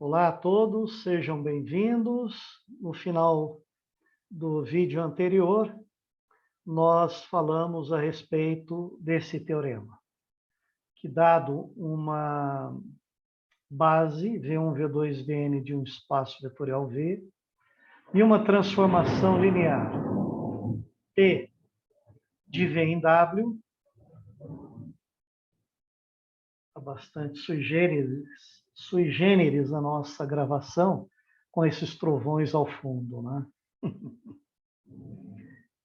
Olá a todos, sejam bem-vindos. No final do vídeo anterior, nós falamos a respeito desse teorema, que dado uma base V1, V2, Vn de um espaço vetorial V e uma transformação linear T de V em W, está bastante sui generis a nossa gravação, com esses trovões ao fundo, né?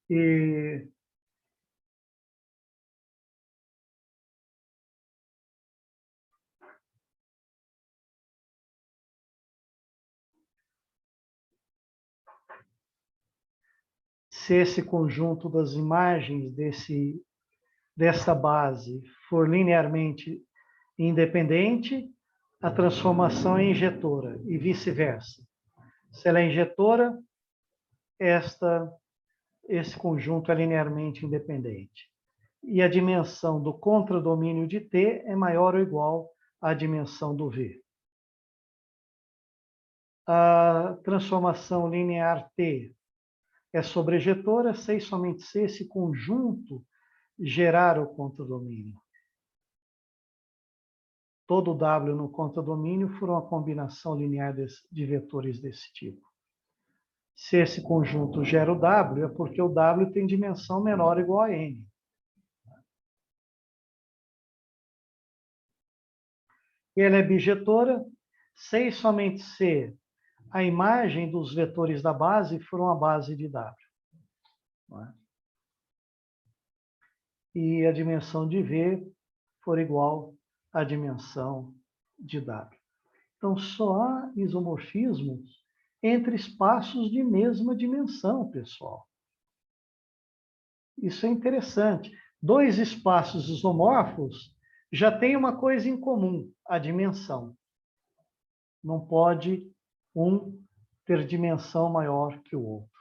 E se esse conjunto das imagens dessa base for linearmente independente, a transformação é injetora e vice-versa. Se ela é injetora, esse conjunto é linearmente independente. E a dimensão do contradomínio de T é maior ou igual à dimensão do V. A transformação linear T é sobrejetora, se e somente se esse conjunto gerar o contradomínio. Todo W no contradomínio for uma combinação linear de vetores desse tipo. Se esse conjunto gera o W, é porque o W tem dimensão menor ou igual a N. E ela é bijetora, se e somente se a imagem dos vetores da base for uma base de W. Não é? E a dimensão de V for igual à dimensão de W. Então, só há isomorfismos entre espaços de mesma dimensão, pessoal. Isso é interessante. Dois espaços isomorfos já têm uma coisa em comum, a dimensão. Não pode um ter dimensão maior que o outro.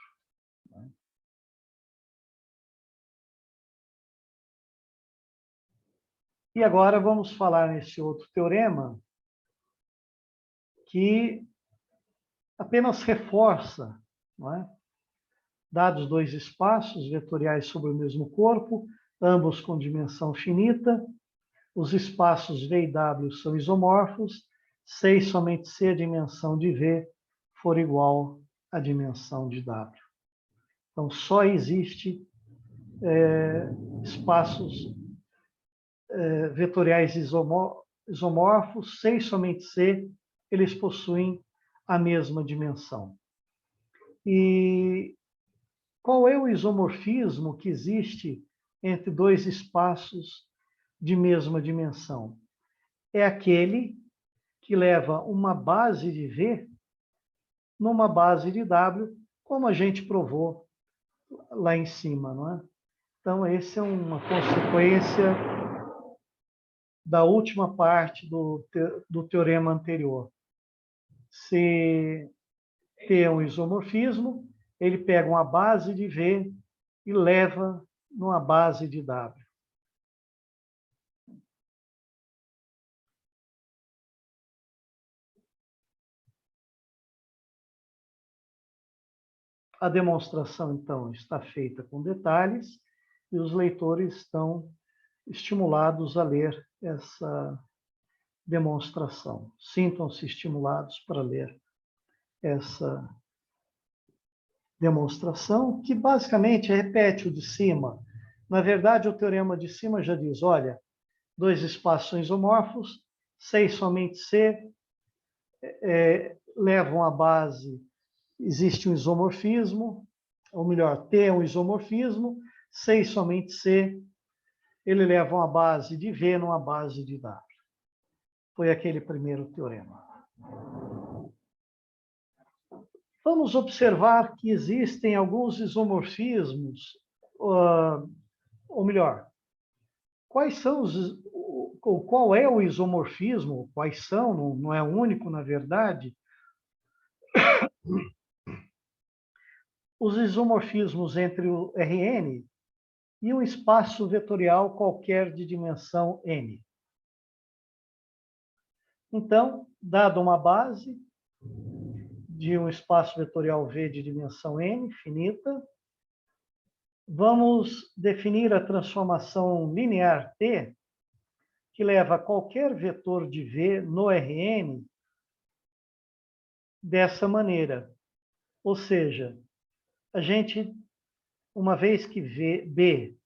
E agora vamos falar nesse outro teorema que apenas reforça, não é? Dados dois espaços vetoriais sobre o mesmo corpo, ambos com dimensão finita, os espaços V e W são isomorfos, se e somente se a dimensão de V for igual à dimensão de W. Então, só existe espaços vetoriais isomorfos, se e somente se eles possuem a mesma dimensão. E qual é o isomorfismo que existe entre dois espaços de mesma dimensão? É aquele que leva uma base de V numa base de W, como a gente provou lá em cima, não é? Então, essa é uma consequência da última parte do teorema anterior. Se tem um isomorfismo, ele pega uma base de V e leva numa base de W. A demonstração, então, está feita com detalhes e os leitores estão estimulados a ler essa demonstração. Sintam-se estimulados para ler essa demonstração, que basicamente repete o de cima. Na verdade, o teorema de cima já diz, olha, dois espaços são isomorfos, se e somente se levam a base, existe um isomorfismo, ou melhor, T é um isomorfismo, se e somente se, ele leva uma base de V numa base de W. Foi aquele primeiro teorema. Vamos observar que existem alguns isomorfismos, ou melhor, qual é o isomorfismo, quais são, não é único, na verdade, os isomorfismos entre o Rn e um espaço vetorial qualquer de dimensão n. Então, dada uma base, de um espaço vetorial V de dimensão n, finita. Vamos definir a transformação linear T, que leva qualquer vetor de V no Rn dessa maneira. Ou seja, a gente, uma vez que B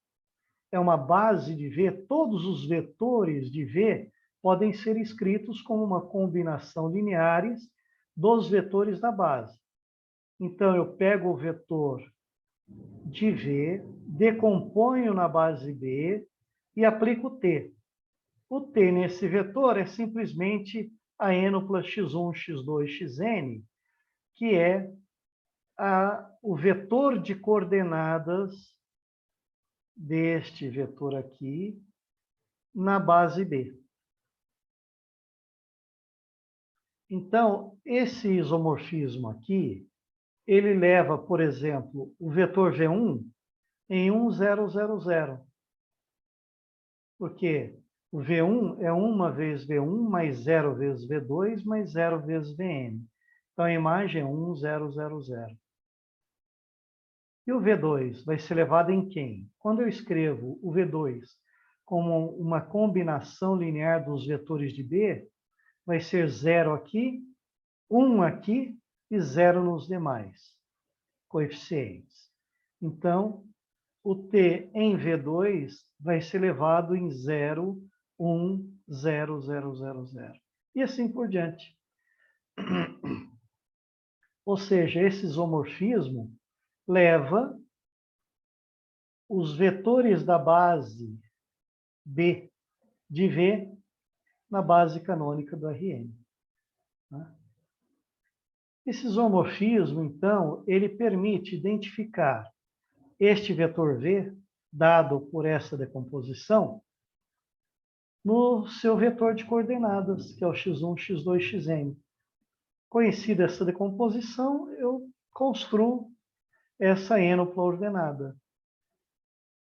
é uma base de V, todos os vetores de V podem ser escritos como uma combinação lineares dos vetores da base. Então, eu pego o vetor de V, decomponho na base B e aplico T. O T nesse vetor é simplesmente a ênupla x1, x2, xn, que é o vetor de coordenadas deste vetor aqui na base B. Então, esse isomorfismo aqui, ele leva, por exemplo, o vetor V1 em 1, 0, 0, 0. Porque o V1 é 1 vezes V1 mais 0 vezes V2 mais 0 vezes Vn. Então, a imagem é 1, 0, 0, 0. E o V2 vai ser levado em quem? Quando eu escrevo o V2 como uma combinação linear dos vetores de B, vai ser 0 aqui, 1 aqui e 0 nos demais coeficientes. Então, o T em V2 vai ser levado em 0, 1, 0, 0, 0, 0. E assim por diante. Ou seja, esse isomorfismo leva os vetores da base B de V na base canônica do Rn. Esse isomorfismo, então, ele permite identificar este vetor V, dado por essa decomposição, no seu vetor de coordenadas, que é o x1, x2, xn. Conhecida essa decomposição, eu construo essa ênupla ordenada.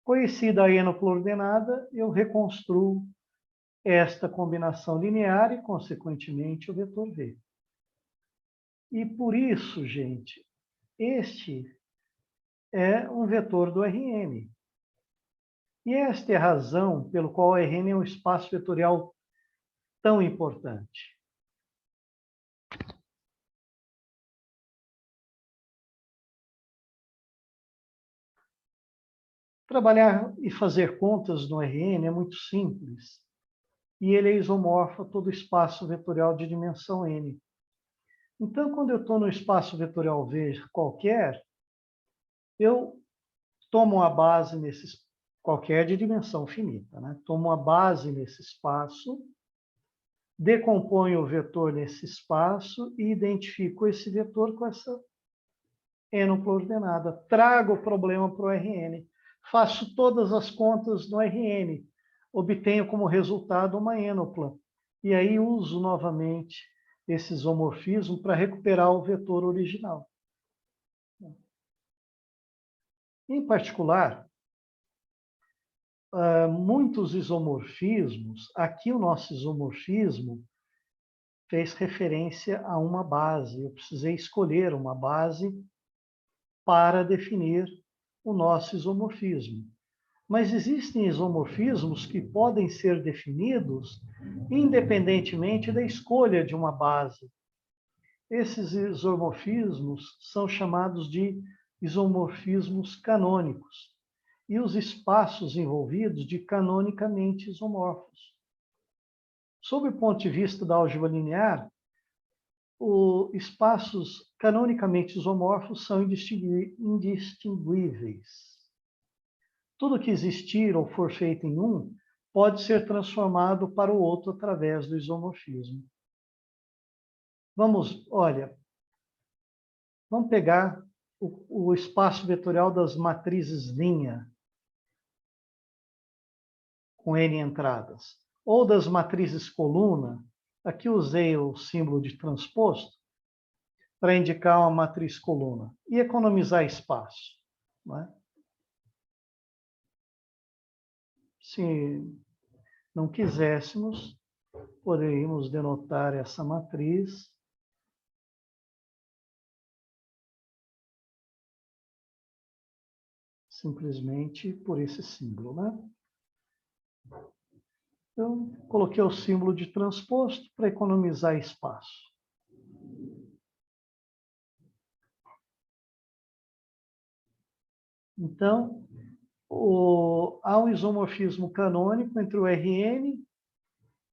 Conhecida a ênupla ordenada, eu reconstruo esta combinação linear e, consequentemente, o vetor V. E por isso, gente, este é um vetor do Rn. E esta é a razão pelo qual o Rn é um espaço vetorial tão importante. Trabalhar e fazer contas no Rn é muito simples. E ele é isomorfo a todo espaço vetorial de dimensão n. Então, quando eu estou no espaço vetorial V qualquer, eu tomo a base nesse qualquer de dimensão finita, né? Tomo a base nesse espaço, decomponho o vetor nesse espaço e identifico esse vetor com essa ênupla ordenada. Trago o problema para o Rn. Faço todas as contas no Rn. Obtenho como resultado uma ênupla. E aí uso novamente esse isomorfismo para recuperar o vetor original. Em particular, muitos isomorfismos, aqui o nosso isomorfismo fez referência a uma base. Eu precisei escolher uma base para definir o nosso isomorfismo. Mas existem isomorfismos que podem ser definidos independentemente da escolha de uma base. Esses isomorfismos são chamados de isomorfismos canônicos e os espaços envolvidos de canonicamente isomorfos. Sob o ponto de vista da álgebra linear, os espaços canonicamente isomorfos são indistinguíveis. Tudo que existir ou for feito em um pode ser transformado para o outro através do isomorfismo. Vamos pegar o espaço vetorial das matrizes linha, com N entradas, ou das matrizes coluna. Aqui usei o símbolo de transposto para indicar uma matriz coluna e economizar espaço. Não é? Se não quiséssemos, poderíamos denotar essa matriz simplesmente por esse símbolo, né? Então, coloquei o símbolo de transposto para economizar espaço. Então, há um isomorfismo canônico entre o Rn,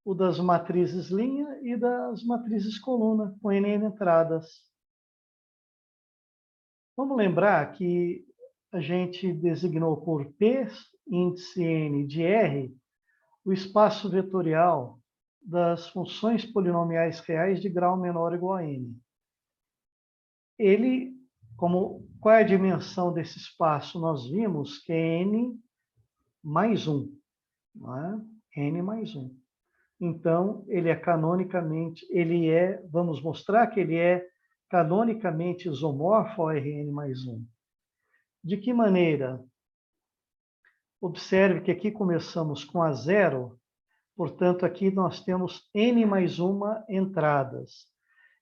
o das matrizes linha e das matrizes coluna, com n entradas. Vamos lembrar que a gente designou por P, índice n de R, o espaço vetorial das funções polinomiais reais de grau menor ou igual a n. Ele, qual é a dimensão desse espaço? Nós vimos que é n mais 1, não é? N mais 1. Então, vamos mostrar que ele é canonicamente isomorfo ao Rn mais 1. De que maneira? Observe que aqui começamos com a zero, portanto, aqui nós temos n mais 1 entradas.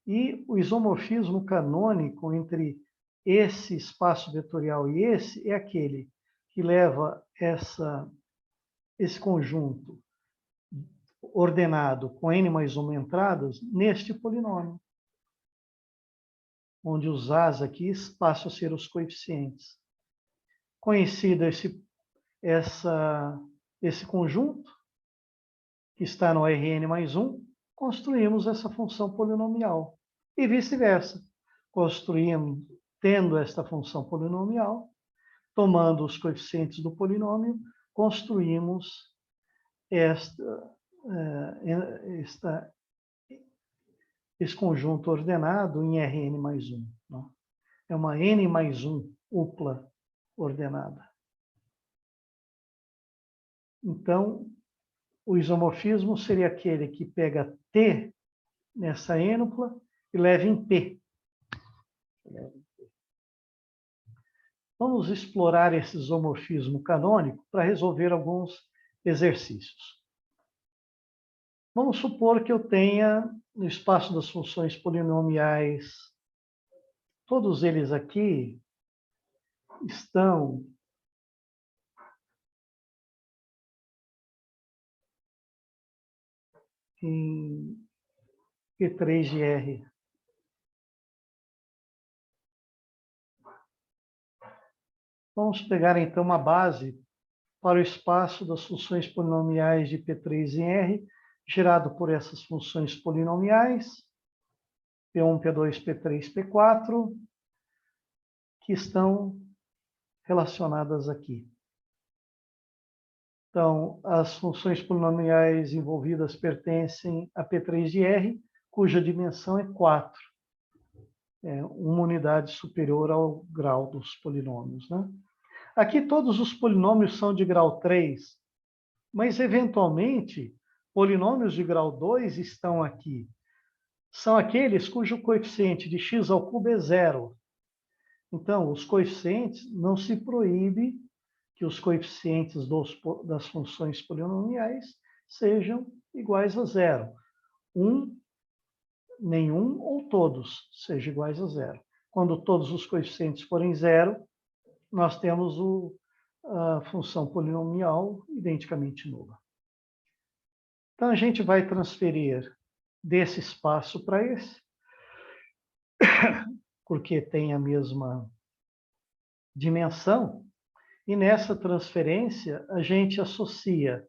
E o isomorfismo canônico entre esse espaço vetorial e esse é aquele que leva esse conjunto ordenado com n mais 1 entradas neste polinômio, onde os A's aqui passam a ser os coeficientes. Conhecido esse conjunto, que está no Rn mais 1, construímos essa função polinomial. E vice-versa. Construímos, tendo esta função polinomial, tomando os coeficientes do polinômio, construímos esse conjunto ordenado em Rn mais 1. Não? É uma n mais 1 upla ordenada. Então, o isomorfismo seria aquele que pega T nessa ênupla e leva em P. Vamos explorar esse isomorfismo canônico para resolver alguns exercícios. Vamos supor que eu tenha, no espaço das funções polinomiais, todos eles aqui estão em P3 de R. Vamos pegar, então, uma base para o espaço das funções polinomiais de P3 em R, gerado por essas funções polinomiais, P1, P2, P3, P4, que estão relacionadas aqui. Então, as funções polinomiais envolvidas pertencem a P3 de R, cuja dimensão é 4. É uma unidade superior ao grau dos polinômios, né? Aqui todos os polinômios são de grau 3, mas, eventualmente, polinômios de grau 2 estão aqui. São aqueles cujo coeficiente de x ao cubo é 0. Então, os coeficientes, não se proíbe que os coeficientes das funções polinomiais sejam iguais a 0. Nenhum ou todos sejam iguais a 0. Quando todos os coeficientes forem 0, nós temos a função polinomial identicamente nula. Então, a gente vai transferir desse espaço para esse, porque tem a mesma dimensão, e nessa transferência a gente associa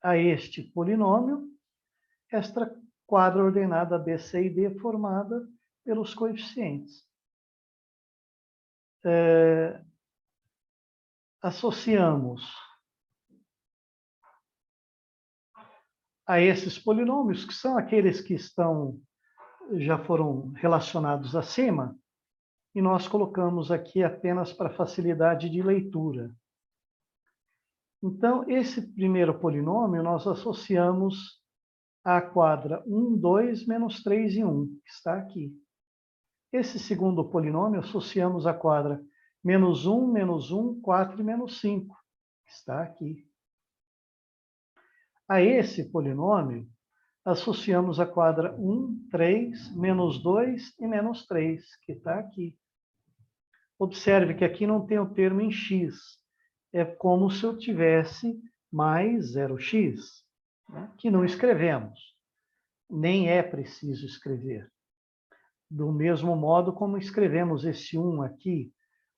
a este polinômio esta quadra ordenada B, C e D formada pelos coeficientes. Associamos a esses polinômios, que são aqueles que já foram relacionados acima, e nós colocamos aqui apenas para facilidade de leitura. Então, esse primeiro polinômio nós associamos à quadra 1, 2, menos 3 e 1, que está aqui. Esse segundo polinômio associamos à quadra menos 1, 4 e menos 5, que está aqui. A esse polinômio, associamos a quadra 1, 3, menos 2 e menos 3, que está aqui. Observe que aqui não tem o termo em x. é como se eu tivesse mais 0x, né, que não escrevemos. Nem é preciso escrever. Do mesmo modo como escrevemos esse 1 aqui,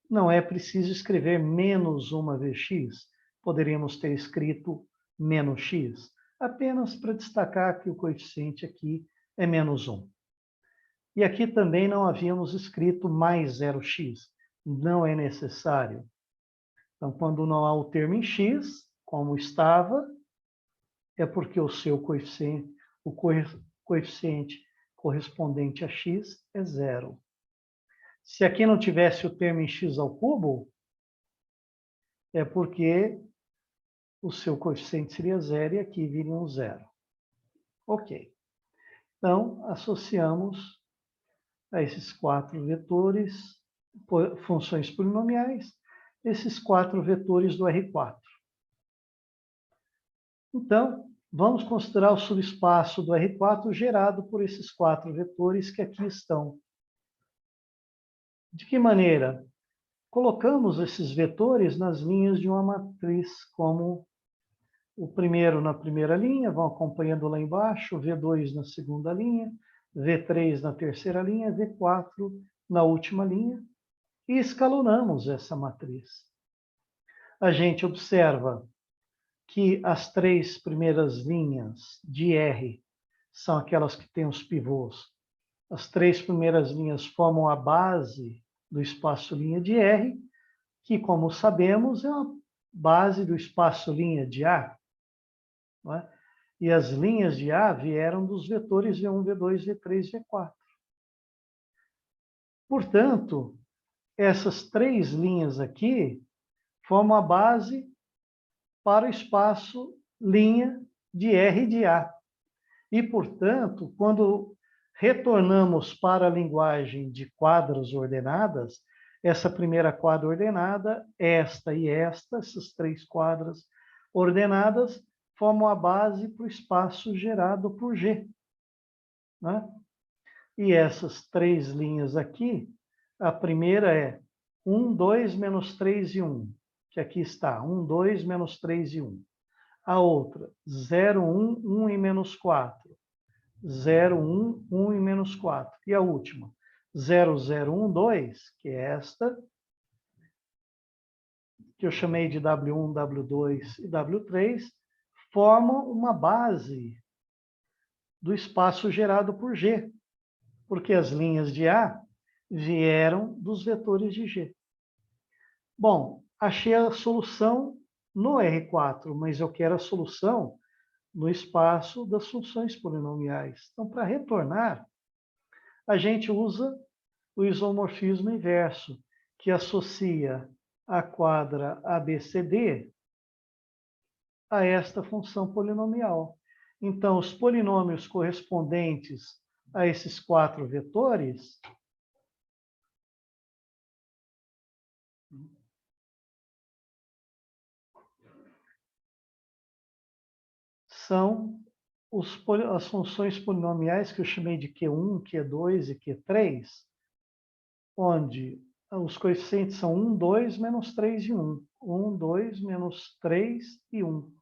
não é preciso escrever menos 1 vezes x. Poderíamos ter escrito menos x, apenas para destacar que o coeficiente aqui é menos 1. E aqui também não havíamos escrito mais 0x. Não é necessário. Então, quando não há o termo em x, como estava, é porque o seu coeficiente, o coeficiente correspondente a x é 0. Se aqui não tivesse o termo em x ao cubo, é porque o seu coeficiente seria 0 e aqui viria um 0. Ok. Então, associamos a esses 4 vetores, funções polinomiais, esses 4 vetores do R4. Então, vamos considerar o subespaço do R4 gerado por esses 4 vetores que aqui estão. De que maneira? Colocamos esses vetores nas linhas de uma matriz, como o primeiro na primeira linha, vão acompanhando lá embaixo, V2 na segunda linha, V3 na terceira linha, V4 na última linha, e escalonamos essa matriz. A gente observa que as 3 primeiras linhas de R são aquelas que têm os pivôs. As 3 primeiras linhas formam a base do espaço-linha de R, que, como sabemos, é a base do espaço-linha de A. Não é? E as linhas de A vieram dos vetores V1, V2, V3, V4. Portanto, essas 3 linhas aqui formam a base para o espaço linha de R de A. E, portanto, quando retornamos para a linguagem de quadras ordenadas, essa primeira quadra ordenada, esta e esta, essas 3 quadras ordenadas, formam a base para o espaço gerado por G. Né? E essas 3 linhas aqui, a primeira é 1, 2, menos 3 e 1, que aqui está, 1, 2, menos 3 e 1. A outra, 0, 1, 1 e menos 4. 0, 1, 1 e menos 4. E a última, 0, 0, 1, 2, que é esta, que eu chamei de W1, W2 e W3, formam uma base do espaço gerado por G, porque as linhas de A vieram dos vetores de G. Bom, achei a solução no R4, mas eu quero a solução no espaço das funções polinomiais. Então, para retornar, a gente usa o isomorfismo inverso, que associa a quadra ABCD a esta função polinomial. Então, os polinômios correspondentes a esses 4 vetores são as funções polinomiais que eu chamei de Q1, Q2 e Q3, onde os coeficientes são 1, 2, menos 3 e 1. 1, 2, menos 3 e 1.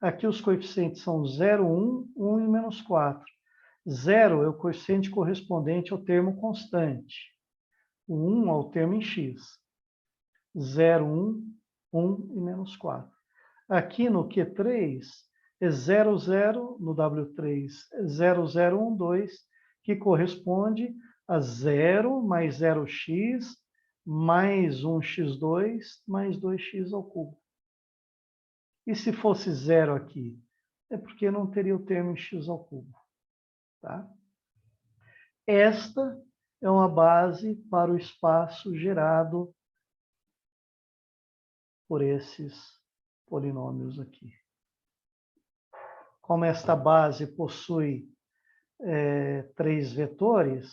Aqui os coeficientes são 0, 1, 1 e menos 4. 0 é o coeficiente correspondente ao termo constante. O 1 ao termo em x. 0, 1, 1 e menos 4. Aqui no Q3 é 0, 0, no W3 é 0, 0, 1, 2, que corresponde a 0 mais 0x mais 1x2 mais 2x ao cubo. E se fosse 0 aqui? É porque não teria o termo em x ao cubo. Tá? Esta é uma base para o espaço gerado por esses polinômios aqui. Como esta base possui 3 vetores,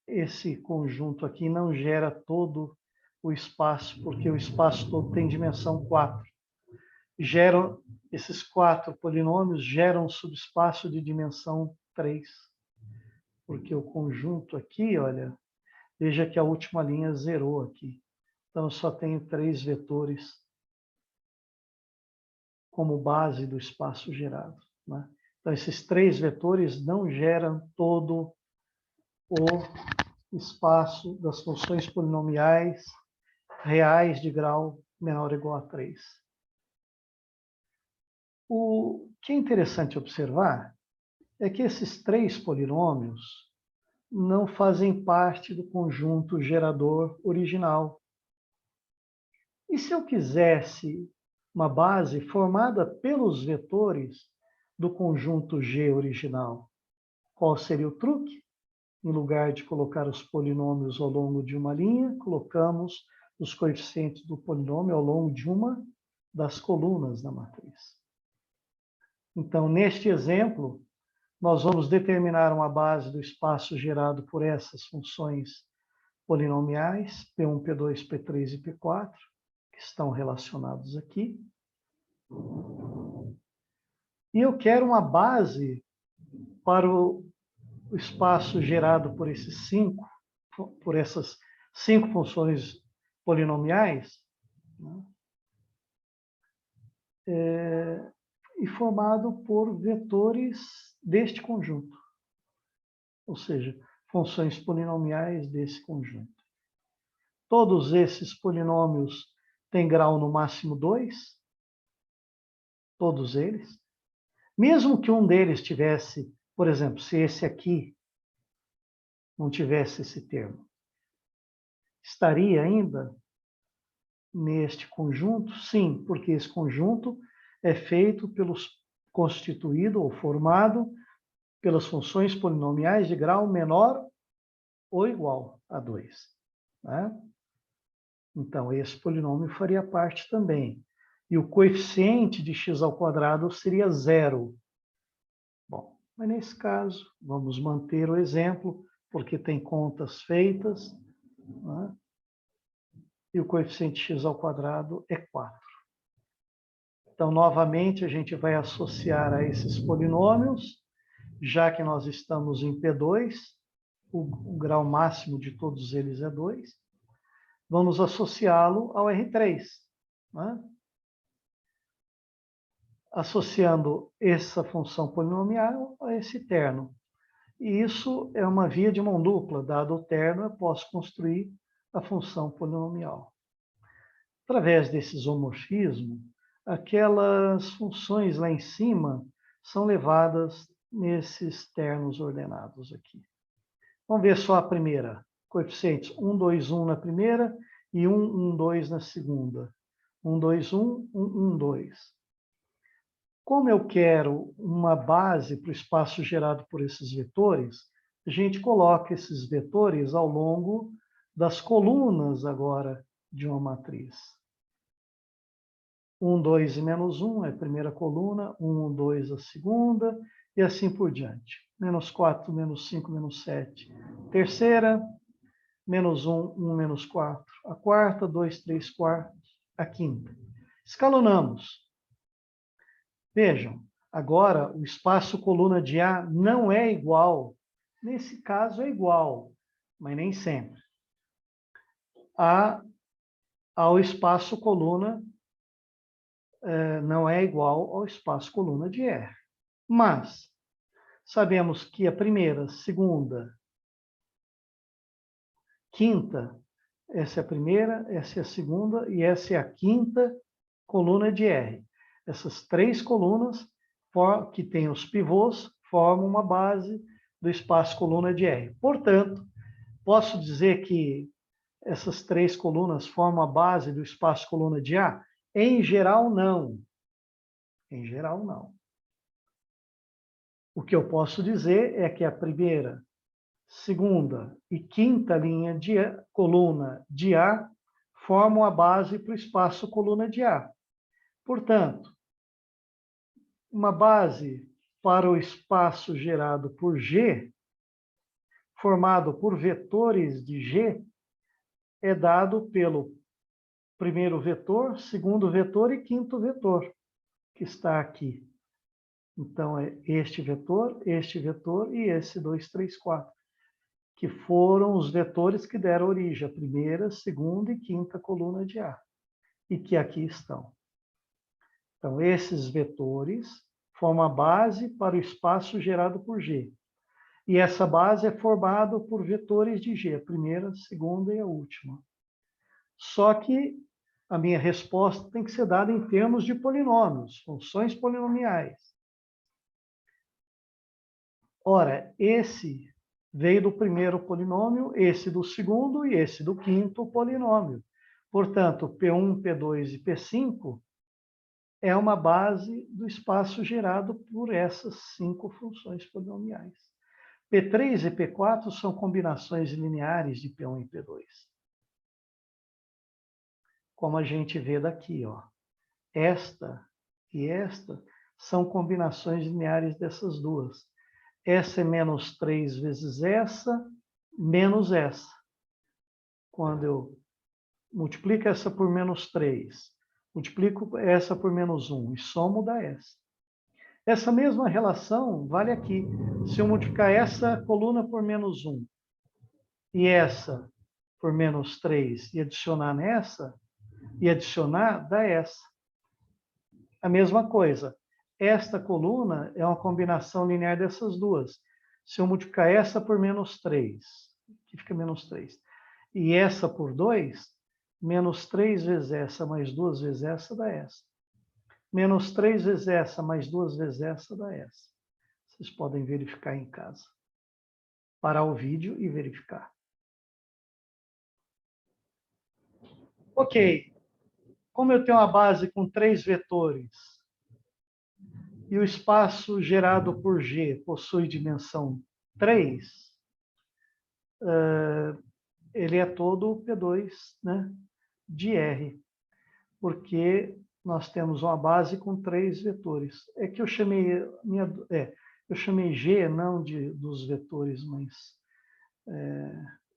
esse conjunto aqui não gera todo o espaço, porque o espaço todo tem dimensão 4. Esses 4 polinômios geram um subespaço de dimensão 3. Porque o conjunto aqui, olha, veja que a última linha zerou aqui. Então, eu só tenho 3 vetores como base do espaço gerado, né? Então, esses 3 vetores não geram todo o espaço das funções polinomiais reais de grau menor ou igual a 3. O que é interessante observar é que esses 3 polinômios não fazem parte do conjunto gerador original. E se eu quisesse uma base formada pelos vetores do conjunto G original, qual seria o truque? Em lugar de colocar os polinômios ao longo de uma linha, colocamos os coeficientes do polinômio ao longo de uma das colunas da matriz. Então, neste exemplo, nós vamos determinar uma base do espaço gerado por essas funções polinomiais, P1, P2, P3 e P4, que estão relacionados aqui. E eu quero uma base para o espaço gerado por essas 5 funções polinomiais, né? E formado por vetores deste conjunto, ou seja, funções polinomiais desse conjunto. Todos esses polinômios têm grau no máximo 2, todos eles. Mesmo que um deles tivesse, por exemplo, se esse aqui não tivesse esse termo, estaria ainda neste conjunto? Sim, porque esse conjunto é constituído ou formado pelas funções polinomiais de grau menor ou igual a 2. Né? Então, esse polinômio faria parte também. E o coeficiente de x² seria 0. Bom, mas nesse caso, vamos manter o exemplo, porque tem contas feitas, né? E o coeficiente x² é 4. Então, novamente, a gente vai associar a esses polinômios, já que nós estamos em P2, o grau máximo de todos eles é 2, vamos associá-lo ao R3, né? Associando essa função polinomial a esse terno. E isso é uma via de mão dupla, dado o terno, eu posso construir a função polinomial. Através desse isomorfismo, aquelas funções lá em cima são levadas nesses ternos ordenados aqui. Vamos ver só a primeira. Coeficientes 1, 2, 1 na primeira e 1, 1, 2 na segunda. 1, 2, 1, 1, 1, 2. Como eu quero uma base para o espaço gerado por esses vetores, a gente coloca esses vetores ao longo das colunas agora de uma matriz. 1, 2 e menos 1 é a primeira coluna, 1, 2 a segunda, e assim por diante. Menos 4, menos 5, menos 7, terceira, menos 1, 1, menos 4, a quarta, 2, 3 quartos, a quinta. Escalonamos. Vejam, agora o espaço coluna de A não é igual. Nesse caso é igual, mas nem sempre. Ao espaço coluna não é igual ao espaço coluna de R. Mas sabemos que a primeira, segunda, quinta, essa é a primeira, essa é a segunda e essa é a quinta coluna de R. Essas 3 colunas que têm os pivôs formam uma base do espaço coluna de R. Portanto, posso dizer que essas 3 colunas formam a base do espaço coluna de A? Em geral, não. Em geral, não. O que eu posso dizer é que a primeira, segunda e quinta linha de coluna de A formam a base para o espaço coluna de A. Portanto, uma base para o espaço gerado por G, formado por vetores de G, é dado pelo primeiro vetor, segundo vetor e quinto vetor, que está aqui. Então, é este vetor e esse 2, 3, 4, que foram os vetores que deram origem à primeira, segunda e quinta coluna de A, e que aqui estão. Então, esses vetores formam a base para o espaço gerado por G. E essa base é formada por vetores de G, a primeira, a segunda e a última. Só que a minha resposta tem que ser dada em termos de polinômios, funções polinomiais. Ora, esse veio do primeiro polinômio, esse do segundo e esse do quinto polinômio. Portanto, P1, P2 e P5 é uma base do espaço gerado por essas 5 funções polinomiais. P3 e P4 são combinações lineares de P1 e P2. Como a gente vê daqui, ó. Esta e esta são combinações lineares dessas duas. Essa é menos 3 vezes essa, menos essa. Quando eu multiplico essa por menos 3, multiplico essa por menos 1 e somo dá essa. Essa mesma relação vale aqui. Se eu multiplicar essa coluna por menos 1 e essa por menos 3 e adicionar nessa, e adicionar, dá essa. A mesma coisa. Esta coluna é uma combinação linear dessas duas. Se eu multiplicar essa por menos 3, aqui fica menos 3, e essa por 2, menos 3 vezes essa mais 2 vezes essa dá essa. Menos 3 vezes essa mais 2 vezes essa dá essa. Vocês podem verificar em casa. Parar o vídeo e verificar. Ok. Como eu tenho uma base com 3 vetores e o espaço gerado por G possui dimensão 3, ele é todo P2, né, de R, porque nós temos uma base com 3 vetores. É que eu chamei eu chamei G não dos vetores, mas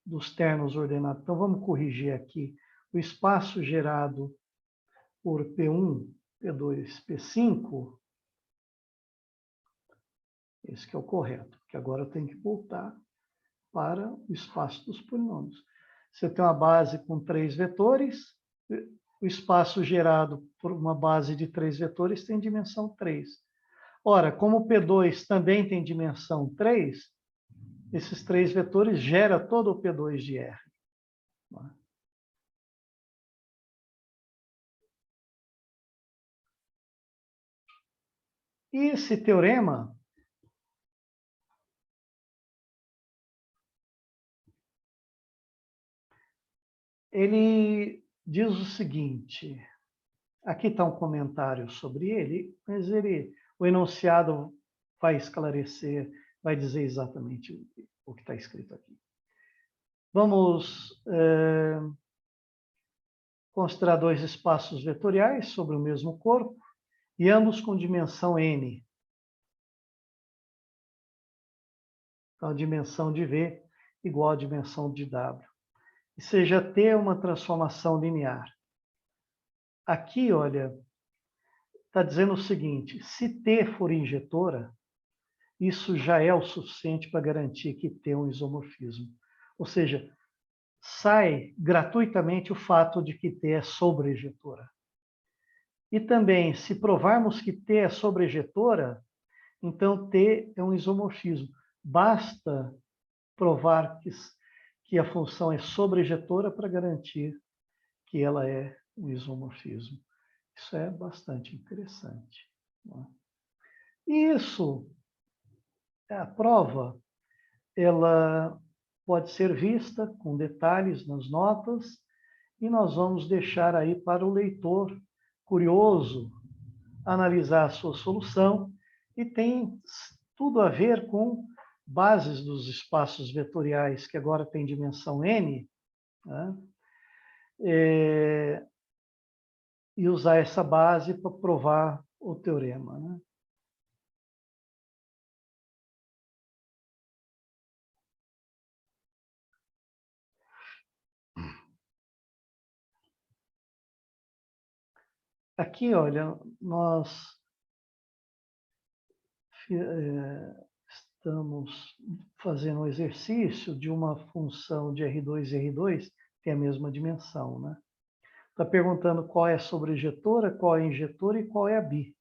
dos ternos ordenados. Então vamos corrigir aqui. O espaço gerado por P1, P2, P5, esse que é o correto, porque agora eu tenho que voltar para o espaço dos polinômios. Você tem uma base com 3 vetores, o espaço gerado por uma base de 3 vetores tem dimensão 3. Ora, como o P2 também tem dimensão 3, esses 3 vetores geram todo o P2 de R. E esse teorema ele diz o seguinte, aqui está um comentário sobre ele, mas o enunciado vai esclarecer, vai dizer exatamente o que está escrito aqui. Vamos considerar 2 espaços vetoriais sobre o mesmo corpo, e ambos com dimensão n. Então, a dimensão de V igual à dimensão de W. E seja T uma transformação linear. Aqui, olha, está dizendo o seguinte, se T for injetora, isso já é o suficiente para garantir que T é um isomorfismo. Ou seja, sai gratuitamente o fato de que T é sobrejetora. E também, se provarmos que T é sobrejetora, então T é um isomorfismo. Basta provar que a função é sobrejetora para garantir que ela é um isomorfismo. Isso é bastante interessante. E isso, a prova, ela pode ser vista com detalhes nas notas e nós vamos deixar aí para o leitor curioso analisar a sua solução e tem tudo a ver com bases dos espaços vetoriais que agora tem dimensão n, né? E usar essa base para provar o teorema, né? Aqui, olha, nós Estamos fazendo um exercício de uma função de R2 e R2, tem a mesma dimensão, né? Está perguntando qual é a sobrejetora, qual é a injetora e qual é a bi.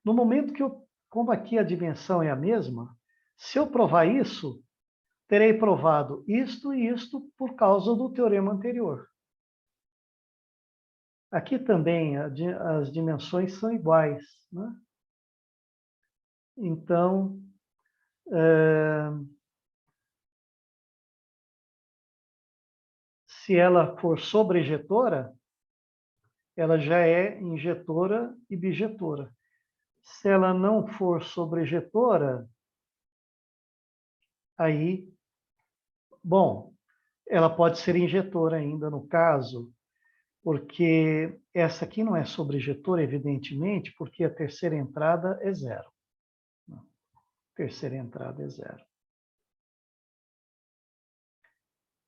No momento que como aqui a dimensão é a mesma, se eu provar isso, terei provado isto e isto por causa do teorema anterior. Aqui também as dimensões são iguais, né? Então, se ela for sobrejetora, ela já é injetora e bijetora. Se ela não for sobrejetora, aí, bom, ela pode ser injetora ainda no caso, porque essa aqui não é sobrejetora, evidentemente, porque a terceira entrada é zero. Terceira entrada é zero.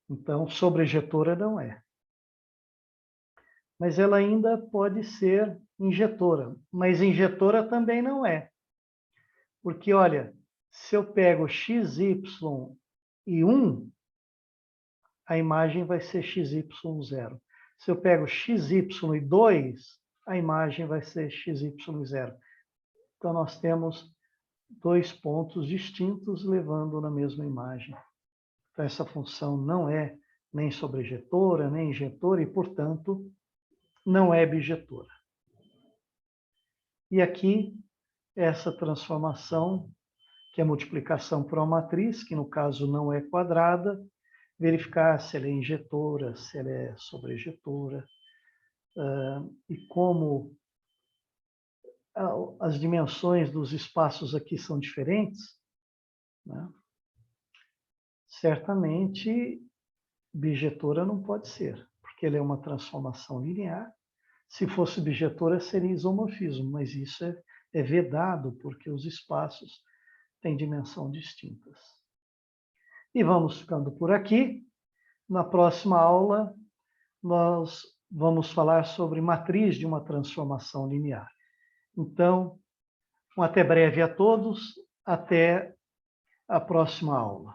Então, sobrejetora não é. Mas ela ainda pode ser injetora. Mas injetora também não é. Porque, olha, se eu pego XY e 1, a imagem vai ser XY0. Se eu pego XY e 2, a imagem vai ser XY0. Então, nós temos dois pontos distintos levando na mesma imagem. Então, essa função não é nem sobrejetora, nem injetora, e, portanto, não é bijetora. E aqui, essa transformação, que é multiplicação por uma matriz, que no caso não é quadrada, verificar se ela é injetora, se ela é sobrejetora, e como as dimensões dos espaços aqui são diferentes, né? Certamente bijetora não pode ser, porque ela é uma transformação linear. Se fosse bijetora, seria isomorfismo, mas isso é vedado, porque os espaços têm dimensão distintas. E vamos ficando por aqui. Na próxima aula, nós vamos falar sobre matriz de uma transformação linear. Então, um até breve a todos, até a próxima aula.